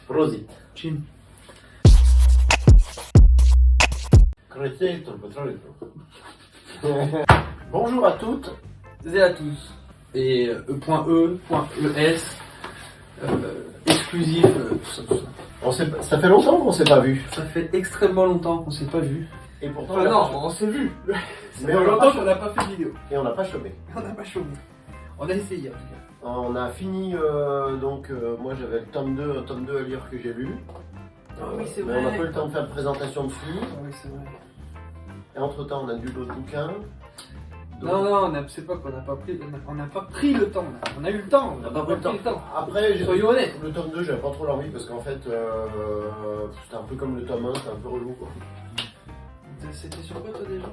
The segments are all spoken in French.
Prosit. Chin. Crescito, Bonjour à toutes. Et à tous. Et E.E.ES, exclusif, tout ça, tout ça. Ça fait longtemps qu'on s'est pas vu. Ça fait extrêmement longtemps qu'on s'est pas vu. Et pourtant, Enfin non, on s'est vu. Ça Mais fait on longtemps n'a qu'on n'a pas fait de vidéo. Et on n'a pas chômé. On n'a pas chômé. On a essayé en tout cas. On a fini, moi j'avais le tome 2 à lire que j'ai lu. Ah oui, c'est Mais vrai. on n'a pas eu le temps de faire de présentation dessus. Ah oui, c'est vrai. Et entre temps, on a lu d'autres bouquins. Non, c'est pas qu'on n'a pas pris, on n'a pas pris le temps. Là. On a eu le temps. On n'a pas pris le temps. Après, Soyons honnêtes. le tome 2, j'avais pas trop l'envie parce qu'en fait, c'était un peu comme le tome 1, c'était un peu relou quoi. C'était sur quoi toi déjà?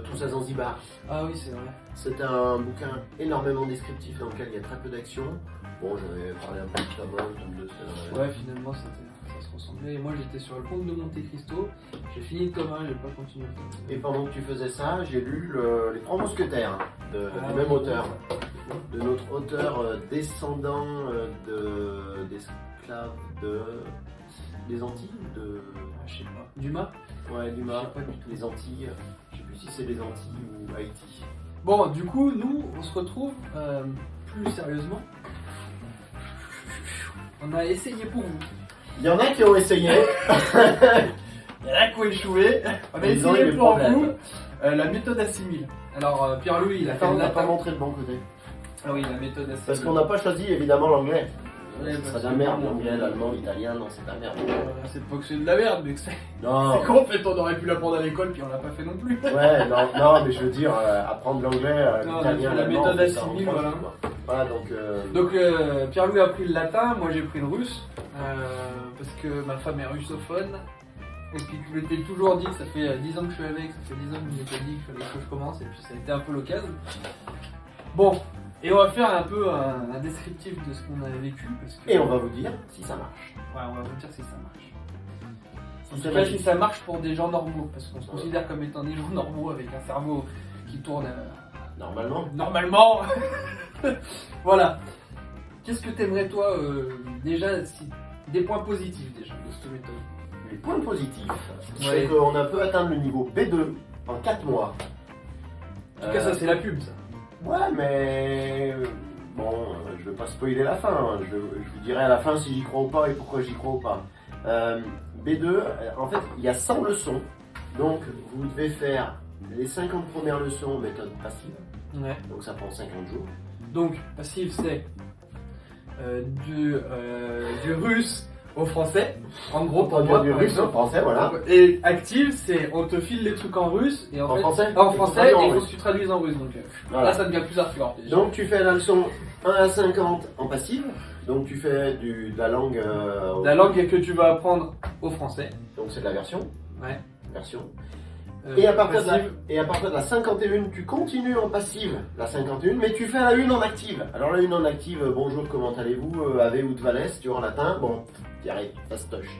Tous à Zanzibar. Ah oui, c'est vrai. C'est un bouquin énormément descriptif dans lequel il y a très peu d'action. Bon, j'avais parlé un peu du tome 1, le tome 2, c'était Ouais, finalement, ça se ressemblait. Et moi, j'étais sur le comte de Monte Cristo. J'ai fini le tome 1, j'ai pas continué le tome 2. Et pendant que tu faisais ça, j'ai lu Les Trois Mousquetaires du même oui, auteur. De notre auteur descendant d'esclaves des Antilles Je sais pas. Dumas? Ouais, Dumas. Je sais pas du tout. Les Antilles. Je sais plus si c'est les Antilles ou Haïti. Bon, du coup, nous, on se retrouve plus sérieusement. On a essayé pour vous. Il y en a qui ont essayé. Il y en a qui ont échoué. On a Ils ont eu essayé des pour problèmes. vous la méthode assimile. Alors, Pierre-Louis, il a fait Attends, on le n'a pas latin. montré le bon côté. Ah oui, la méthode assimile. Parce qu'on n'a pas choisi évidemment l'anglais. Ouais, C'est parce de la que- merde, l'anglais, l'allemand, l'italien, non, c'est de la merde. C'est pas que c'est de la merde, mais que c'est Non. con. En fait, on aurait pu l'apprendre à l'école, puis on l'a pas fait non plus. Ouais, non, mais je veux dire, apprendre l'anglais, Non, l'italien, la l'allemand, méthode c'est ça en assimile, trois voilà. jours, quoi. Voilà, donc. Donc Pierre-Louis a pris le latin, moi j'ai pris le russe, parce que ma femme est russophone, et puis je m'étais toujours dit, ça fait 10 ans que je suis avec, ça fait 10 ans que je m'étais dit qu'il fallait que je commence, et puis ça a été un peu l'occasion. Bon, et on va faire un peu un descriptif de ce qu'on avait vécu, parce que... Et on va vous dire si ça marche. Ouais, on va vous dire si ça marche. En Si tout c'est cas, magique. si ça marche pour des gens normaux, parce qu'on se considère comme étant des gens normaux avec un cerveau qui tourne Normalement. normalement. Voilà. Qu'est-ce que t'aimerais toi déjà, des points positifs déjà de cette méthode? Les points positifs, Ouais. c'est qu'on a pu atteindre le niveau B2 en 4 mois. En tout cas, ça c'est la pub, ça. Ouais, mais. Bon, je vais pas spoiler la fin. Hein. Je vous dirai à la fin si j'y crois ou pas et pourquoi j'y crois ou pas. B2, en fait, il y a 100 leçons. Donc, vous devez faire les 50 premières leçons en méthode passive. Ouais. Donc, ça prend 50 jours. Donc, passif, c'est du russe au français. En gros, pour moi, du par russe au exemple. français, voilà. Et active, c'est on te file les trucs en russe et En fait, français en Il faut français, traduire en et il faut russe. que tu traduises en russe. Donc Voilà. là, ça devient plus hardcore. déjà. Donc, tu fais la leçon 1 à 50 en passive. Donc, tu fais de la langue. La langue que tu vas apprendre au français. Donc, c'est de la version. Ouais. Version. Et à partir passive. de la 51, tu continues en passive, la 51, mais tu fais la 1 en active. Alors la 1 en active, bonjour, comment allez-vous, Ave ut vales, tu vois en latin, bon, t'y arrives, ça se touche.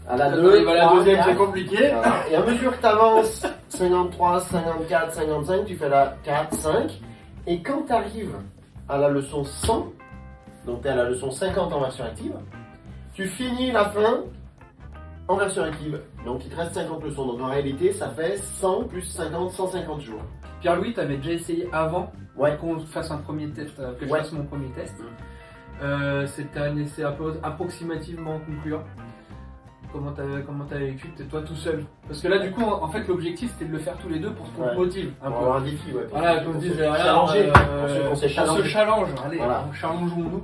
À la 2, la deuxième, c'est compliqué. voilà. Et à mesure que tu avances, 53, 54, 55, tu fais la 4, 5, et quand tu arrives à la leçon 100, donc tu es à la leçon 50 en version active, tu finis la fin en version active. Donc il te reste 50 leçons. Donc en réalité, ça fait 100 plus 50, 150 jours. Pierre-Louis, t'avais déjà essayé avant Ouais. qu'on fasse un premier test, que je Ouais. fasse mon premier test. C'était un essai approximativement concluant. Comment t'avais vécu toi tout seul? Parce que là, du coup, en fait, l'objectif c'était de le faire tous les deux pour qu'on Ouais. se motive un Pour peu. avoir un défi, ouais. Voilà, qu'on se dise, challenger. On se on se challenge. challenge. Allez, Voilà. challengeons-nous.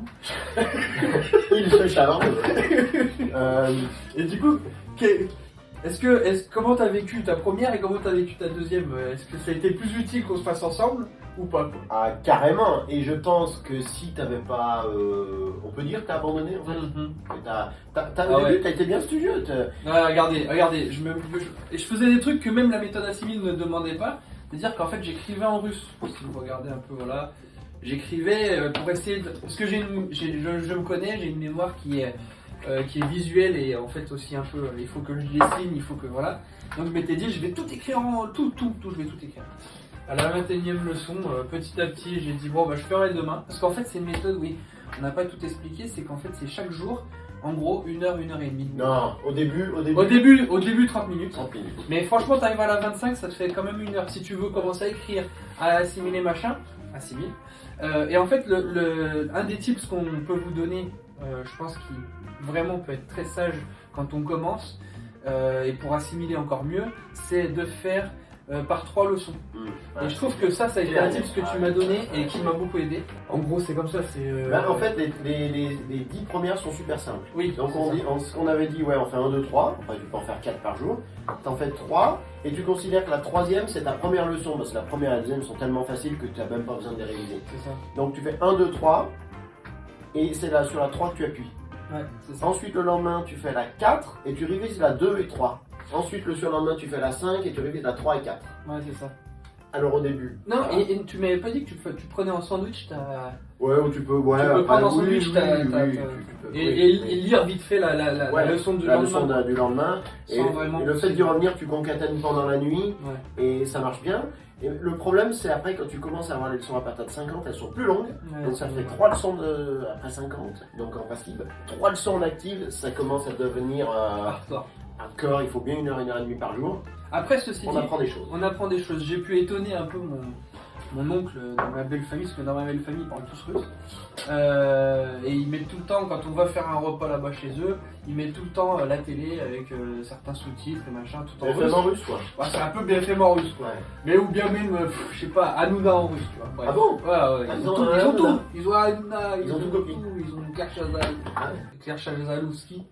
Il se challenge. Et du coup, comment t'as vécu ta première et comment t'as vécu ta deuxième? Est-ce que ça a été plus utile qu'on se fasse ensemble ou pas quoi? Ah, carrément. Et je pense que si t'avais pas. On peut dire que t'as abandonné en fait. Ah Au ouais. début, t'as été bien studieux. Regardez, je faisais des trucs que même la méthode assimile ne demandait pas. C'est-à-dire qu'en fait, j'écrivais en russe. Si vous regardez un peu, voilà. J'écrivais pour essayer de... Parce que je me connais, j'ai une mémoire qui est visuelle et en fait aussi un peu... Il faut que je dessine, il faut que... Voilà. Donc je m'étais dit, je vais tout écrire en... Tout, je vais tout écrire. À la 21e leçon, petit à petit, j'ai dit, bon, bah je ferai demain. Parce qu'en fait, c'est une méthode, oui, on n'a pas tout expliqué, c'est qu'en fait, c'est chaque jour, En gros, 1 heure et demie. Non, au début, Au début 30 minutes. 30 minutes. Mais franchement, t'arrives à la 25, ça te fait quand même 1 heure. Si tu veux commencer à écrire, à assimiler machin, assimile. Et en fait, un des tips qu'on peut vous donner, je pense qui vraiment peut être très sage quand on commence, et pour assimiler encore mieux, c'est de faire par 3 leçons. Et je trouve que ça a été un tip que tu m'as donné et qui m'a beaucoup aidé. En gros, c'est comme ça. En fait, les 10 premières sont super simples. Oui. Donc on avait dit, ouais, on fait 1, 2, 3. Enfin, tu peux en faire 4 par jour. T'en fais 3. Et tu considères que la troisième, c'est ta première leçon. Parce que la première et la deuxième sont tellement faciles que tu n'as même pas besoin de les réviser. C'est ça. Donc tu fais 1, 2, 3. Et c'est là, sur la 3 que tu appuies. Ouais, c'est ça. Ensuite, le lendemain, tu fais la 4 et tu révises la 2 et 3. Ensuite, le surlendemain, tu fais la 5 et tu révises la 3 et 4. Ouais, c'est ça. Alors au début. Non, et tu m'avais pas dit que tu prenais en sandwich Ouais, ou tu peux. Ouais, tu peux prendre en sandwich tu peux, et lire vite fait la leçon du la lendemain. leçon du lendemain. Et le fait d'y revenir, tu concaténes pendant la nuit. Ouais. Et ça marche bien. Et le problème, c'est après, quand tu commences à avoir les leçons à partir de 50, elles sont plus longues. Ouais, donc ça fait 3 leçons après 50, donc en passive. 3 leçons en active, ça commence à devenir hardcore. Il faut bien 1 heure et demie par jour. Après, ceci dit, on apprend des choses. J'ai pu étonner un peu mon oncle dans ma belle famille, parce que dans ma belle famille, ils parlent tous russe. Et ils mettent tout le temps, quand on va faire un repas là-bas chez eux, ils mettent tout le temps la télé avec certains sous-titres et machin, tout en russe. BFM en russe, quoi. Ouais, c'est un peu BFM en russe, quoi. Ouais. Mais ou bien même, je sais pas, Hanouna en russe, tu vois. Bref. Ah bon? Ouais, ils ont tout. Ils ont Hanouna, ils ont tout copié. Ils ont Claire Chazalowski.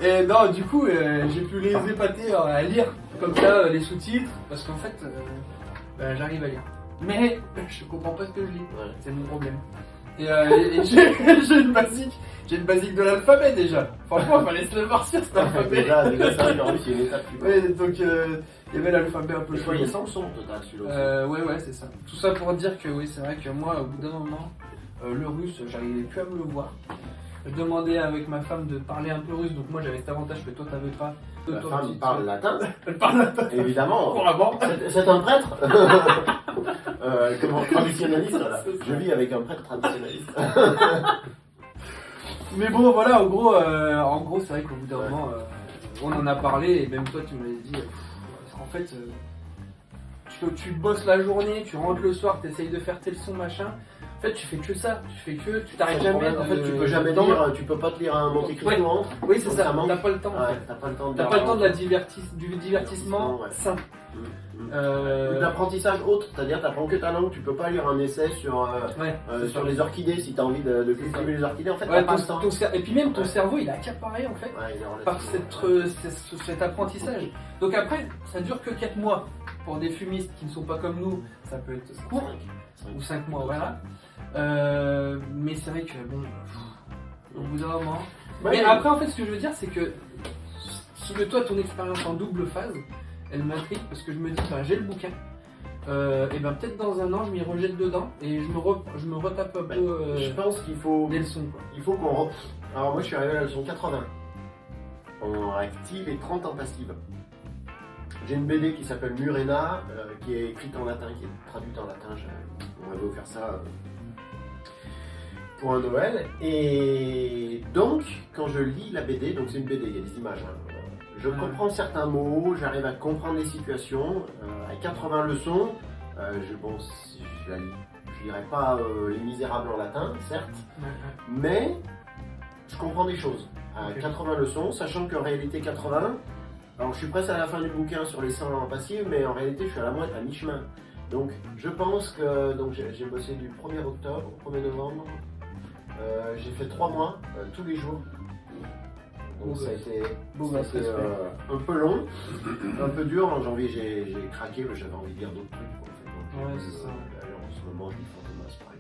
Et non, du coup, j'ai pu les épater à lire comme ça les sous-titres, parce qu'en fait, j'arrive à lire. Mais je comprends pas ce que je lis, c'est mon problème. Et j'ai une basique de l'alphabet déjà. Franchement, il fallait se le farcir cet alphabet. déjà ça, en plus, il y a une étape plus bas. Ouais, donc il y avait l'alphabet un peu chaud. Il y a 100 sons total celui-là aussi. Ouais, c'est ça. Tout ça pour dire que oui, c'est vrai que moi, au bout d'un moment, le russe, j'arrivais plus à me le voir. Je demandais avec ma femme de parler un peu russe, donc moi j'avais cet avantage que toi t'avais pas. Ta femme parle latin. Elle parle latin. Évidemment. Couramment. C'est un prêtre. Comment traditionnaliste là. Je vis avec un prêtre traditionnaliste. Mais bon, voilà, en gros, c'est vrai qu'au bout d'un moment, on en a parlé et même toi tu m'avais dit, en fait, tu bosses la journée, tu rentres le soir, tu essayes de faire tes leçons machin. En fait, tu fais que ça, tu t'arrêtes jamais. En fait, tu peux jamais lire, tu peux pas te lire un Monte Cristo entre. Oui, c'est ça, t'as pas le temps. T'as pas le temps t'as pas le temps du divertissement sain. Ou d'apprentissage autre, c'est-à-dire t'apprends que ta langue, tu peux pas lire un essai sur les orchidées si t'as envie de cultiver les orchidées. En fait, t'as pas le temps. Et puis même ton cerveau, il est accaparé en fait par cet apprentissage. Donc après, ça dure que 4 mois. Pour des fumistes qui ne sont pas comme nous, ça peut être court, ou 5 mois, voilà. Mais c'est vrai que bon, au bout d'un moment. Mais après, en fait, ce que je veux dire, c'est que si toi, ton expérience en double phase, elle m'intrigue parce que je me dis, j'ai le bouquin, et peut-être dans un an, je m'y rejette dedans et je me retape un peu. Je pense qu'il faut des leçons. Il faut qu'on. Alors moi, je suis arrivé à la leçon 80 en active et 30 en passive. J'ai une BD qui s'appelle Murena, qui est écrite en latin, qui est traduite en latin. On va faire ça pour un Noël. Et donc, quand je lis la BD, donc c'est une BD, il y a des images. Je comprends certains mots, j'arrive à comprendre les situations. À 80 leçons, je lirai pas Les Misérables en latin, certes, mais je comprends des choses. À 80 leçons, sachant qu'en réalité 80. Alors je suis presque à la fin du bouquin sur les 100 en passive, mais en réalité je suis à mi-chemin. Donc je pense que j'ai bossé du 1er octobre au 1er novembre. J'ai fait 3 mois, tous les jours. Donc ça a été un peu long, un peu dur. En janvier j'ai craqué, mais j'avais envie de lire d'autres trucs. Ouais, c'est ça. En ce moment je lis Fantomas par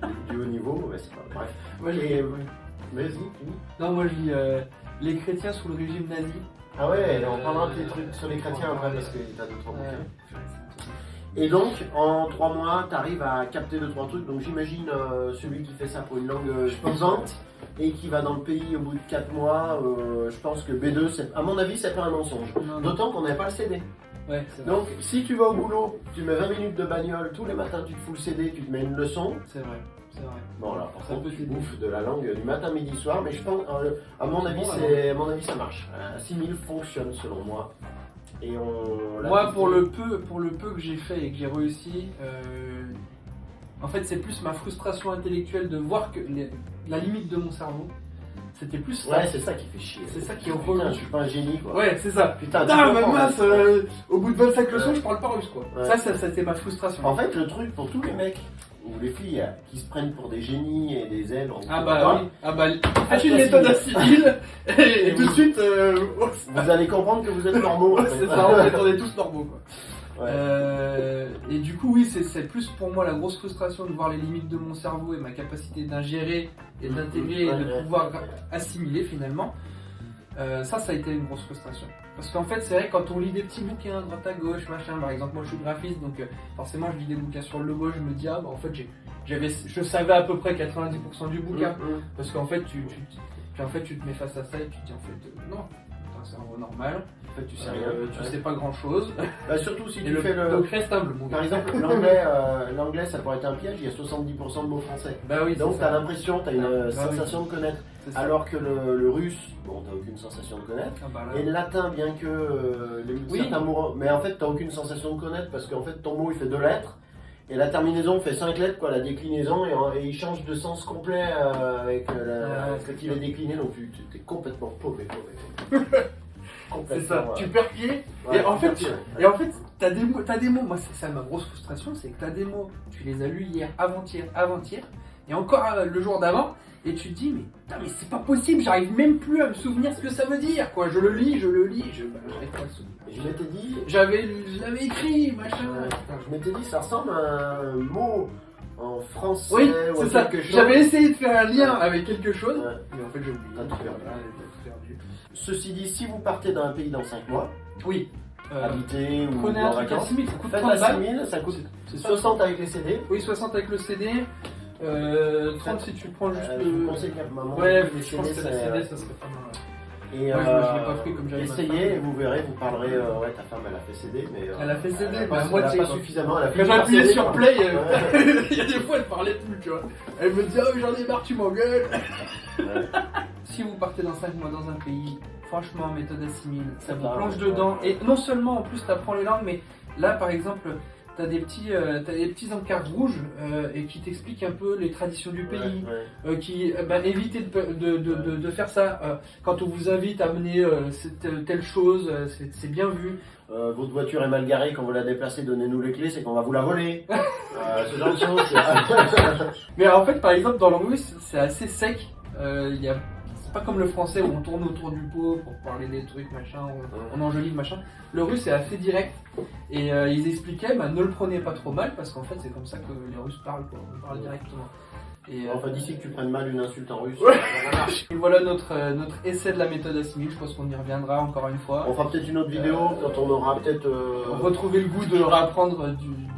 exemple. Du haut niveau, c'est pas bref. Moi, Vas-y. Non, moi je lis Les chrétiens sous le régime nazi. Ah ouais, on parlera des trucs sur les chrétiens après parce que t'as 2-3 bouquins. Et donc, en 3 mois, t'arrives à capter 2-3 trucs. Donc j'imagine celui qui fait ça pour une langue pesante et qui va dans le pays au bout de 4 mois, je pense que B2, à mon avis, c'est pas un mensonge. D'autant qu'on n'avait pas le CD. Ouais, donc si tu vas au boulot, tu mets 20 minutes de bagnole, tous les matins tu te fous le CD, tu te mets une leçon. C'est vrai. C'est vrai. Bon, alors, par Ça contre, peut tu t'aider. bouffes de la langue du matin, midi, soir, mais je pense, à mon avis, Bon, à mon avis, ça marche. 6000 fonctionne selon moi. Et on l'a Moi, testé. pour le peu que j'ai fait et que j'ai réussi, en fait, c'est plus ma frustration intellectuelle de voir que la limite de mon cerveau, c'était plus ça. Ouais, c'est ça qui fait chier. C'est ça qui est Putain, relou. je suis pas un génie, quoi. Ouais, c'est ça. Putain, tu Putain, comprends, ma masse, ouais. au bout de 25 leçons, Ouais. je parle pas russe, quoi. Ouais. Ça, c'était ma frustration. En fait, le truc pour tous les mecs ou les filles qui se prennent pour des génies et des ailes, Ah bah oui, faites Ah, une je méthode t'assure. assimile et tout de suite, vous allez comprendre que vous êtes normaux. en fait. c'est ça, en fait, on est tous normaux, quoi. Ouais. Et du coup, oui, c'est plus pour moi la grosse frustration de voir les limites de mon cerveau et ma capacité d'ingérer et d'intégrer et de Ouais, pouvoir ouais. assimiler finalement. Ça a été une grosse frustration. Parce qu'en fait, c'est vrai, quand on lit des petits bouquins à droite à gauche, machin, par exemple, moi je suis graphiste, donc forcément je lis des bouquins sur le logo, je me dis, ah bah en fait, je savais à peu près 90% du bouquin. Parce qu'en fait, puis en fait, tu te mets face à ça et tu te dis, en fait, non, t'as un cerveau normal, en fait, tu sais Rien, rien, tu ouais. sais pas grand chose. Bah, surtout si Et tu fais le. donc reste humble, mon Par gars. exemple, l'anglais, ça pourrait être un piège, il y a 70% de mots français. Bah oui, Donc c'est tu as ça. l'impression, tu as une Bah oui. sensation de connaître. C'est ça. Alors que le russe, bon, tu aucune sensation de connaître. Ah bah là. Et le latin, bien que Oui. certains mots. Mais en fait, tu aucune sensation de connaître parce qu'en fait, ton mot il fait 2 lettres. Et la terminaison fait 5 lettres, quoi, la déclinaison, et il change de sens complet avec ce qu'il est décliné. Donc tu es complètement paumé. C'est ça, Complètement, tu perds pied. ouais, et en fait, ouais. Et en fait, t'as des mots, moi c'est ça ma grosse frustration, c'est que t'as des mots, tu les as lus hier, avant-hier, et encore le jour d'avant, et tu te dis, mais putain, mais c'est pas possible, j'arrive même plus à me souvenir ce que ça veut dire, quoi. Je le lis, j'arrive pas à le souvenir. Et je m'étais dit, Je l'avais écrit, machin. je m'étais dit, ça ressemble à un mot en français Oui, ou à c'est ça. quelque chose. J'avais essayé de faire un lien avec quelque chose, Ouais. mais en fait j'ai oublié. T'as tout perdu. Voilà, j'ai tout perdu. Ceci dit, si vous partez dans un pays dans 5 mois, Oui. habiter ou Prenez un en truc à vacances, 6000, ça coûte faites 30 à balles. 6000, ça coûte C'est ça. 60 avec les CD. Oui, 60 avec le CD, 30 si tu prends juste Je vous le. conseille qu'à maman, Ouais, les je pense que CD, la CD ça serait pas mal. Et Moi, je l'ai pas pris comme j'avais ma essayez femme. et vous verrez, vous parlerez. Ouais, ta femme elle a fait CD, mais. Elle a fait CD, elle a bah, pas, à moitié, elle a pas quoi. suffisamment. Elle a Quand fini par j'appuyais CD, sur quoi. play, Ouais. il y a des fois elle parlait plus, tu vois. Elle me disait, oh j'en ai marre, tu m'engueules. Ouais. Si vous partez dans 5 mois dans un pays, franchement, méthode assimile, ça vous Ah, plonge ouais. dedans. Et non seulement en plus tu apprends les langues, mais là par exemple, t'as des petits encarts rouges et qui t'expliquent un peu les traditions du pays. Ouais, ouais. Évitez de faire ça. Quand on vous invite à mener telle chose, c'est bien vu. Votre voiture est mal garée, quand vous la déplacez, donnez-nous les clés, c'est qu'on va vous la voler. Ce genre de choses. Mais en fait, par exemple, dans l'anglais, c'est assez sec. C'est pas comme le français où on tourne autour du pot pour parler des trucs, machin, on enjolive, machin. Le russe est assez direct. Et ils expliquaient, ne le prenez pas trop mal parce qu'en fait, c'est comme ça que les Russes parlent, quoi. On parle directement. Et, Enfin, d'ici que tu prennes mal une insulte en russe. Ouais. ça marche. et voilà notre essai de la méthode assimile. Je pense qu'on y reviendra encore une fois. On fera peut-être une autre vidéo quand on aura peut-être. Retrouver le goût de réapprendre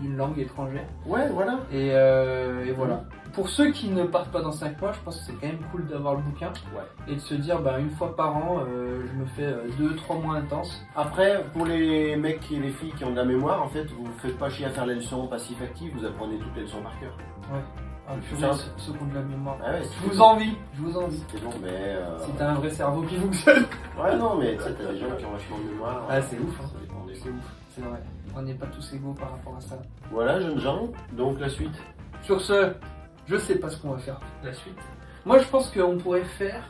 d'une langue étrangère. Ouais, voilà. Et voilà. Pour ceux qui ne partent pas dans 5 mois, je pense que c'est quand même cool d'avoir le bouquin. Ouais. Et de se dire, une fois par an, je me fais 2-3 mois intenses. Après, pour les mecs et les filles qui ont de la mémoire, en fait, vous ne faites pas chier à faire les leçons passif-actives, vous apprenez toutes les leçons par cœur. Ah, Ça. ceux qui ont de la mémoire. Ah ouais, Je vous envie. C'est bon, mais. Si t'as un vrai cerveau qui fonctionne. Ouais, non, mais tu sais, t'as des gens qui ont vachement de mémoire. Ah, c'est ouf, hein. Ça dépend des C'est ouf, c'est vrai. On n'est pas tous égaux par rapport à ça. Voilà, jeunes gens, donc la suite. Sur ce, je sais pas ce qu'on va faire la suite. Moi, je pense qu'on pourrait faire.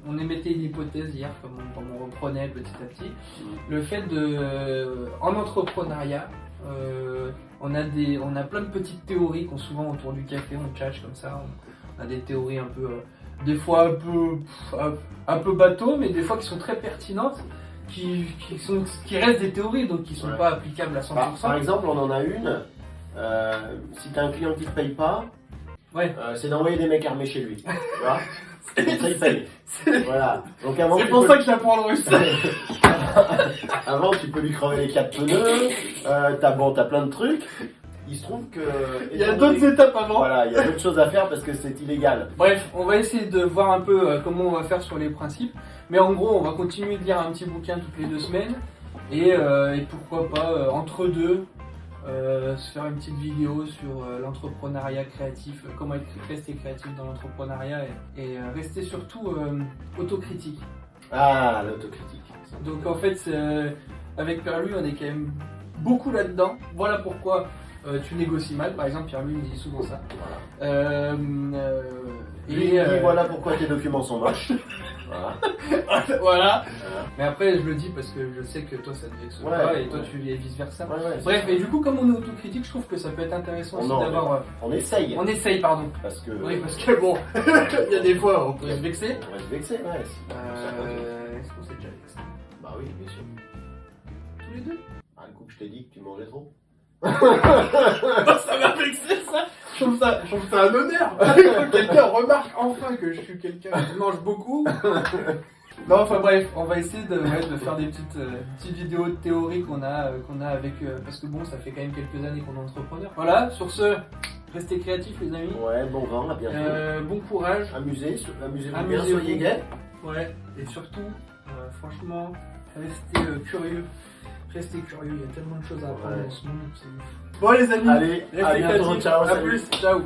On émettait une hypothèse hier, comme on reprenait petit à petit. Le fait en entrepreneuriat, on a plein de petites théories qu'on souvent autour du café, on tchatche comme ça. On a des théories un peu, des fois un peu bateau, mais des fois qui sont très pertinentes, qui restent des théories, donc qui sont Ouais. pas applicables à 100%. Par exemple, on en a une. Si t'as un client qui te paye pas, Ouais. c'est d'envoyer des mecs armés chez lui. Tu vois. Comme ça, il paye. Voilà. Donc avant, C'est tu pour peux- ça que je l'apprends le russe. Avant, tu peux lui crever les 4 pneus. T'as plein de trucs. Il se trouve que. Il y a d'autres étapes avant. Voilà, il y a d'autres choses à faire parce que c'est illégal. Bref, on va essayer de voir un peu comment on va faire sur les principes. Mais en gros, on va continuer de lire un petit bouquin toutes les 2 semaines. Et pourquoi pas, entre deux, se faire une petite vidéo sur l'entrepreneuriat créatif, comment rester créatif dans l'entrepreneuriat et rester surtout autocritique. Ah, l'autocritique. Donc en fait, avec Pierre-Louis, on est quand même beaucoup là-dedans. Voilà pourquoi tu négocies mal. Par exemple, Pierre-Louis me dit souvent ça. Voilà. Lui, il dit voilà pourquoi tes documents sont moches. Voilà. Voilà. Mais après, je le dis parce que je sais que toi, ça te vexe pas et toi, tu es vice-versa. Bref, et du coup, comme on est autocritique, je trouve que ça peut être intéressant aussi d'avoir... On essaye. On essaye, pardon. Parce que... Oui, parce que bon, il y a des fois, on peut se vexer. On va se vexer, ouais. Est-ce qu'on s'est déjà vexé? Bah oui, bien sûr. Tous les deux? Ah, le coup que je t'ai dit que tu mangeais trop. Ça m'a vexé, ça. Je trouve ça un honneur. Quelqu'un remarque enfin que je suis quelqu'un qui mange beaucoup. Non, enfin bref, on va essayer de faire des petites vidéos de théorie qu'on a avec... parce que bon, ça fait quand même quelques années qu'on est entrepreneur. Voilà, sur ce, restez créatifs les amis. Ouais, bon vent, à bientôt. Bon courage. Amusez-vous bien, soyez gays. Ouais, et surtout, franchement, restez curieux. Restez curieux, il y a tellement de choses à apprendre en ce monde, c'est ouf. Bon les amis, allez, à bientôt, ciao, à salut. plus, ciao.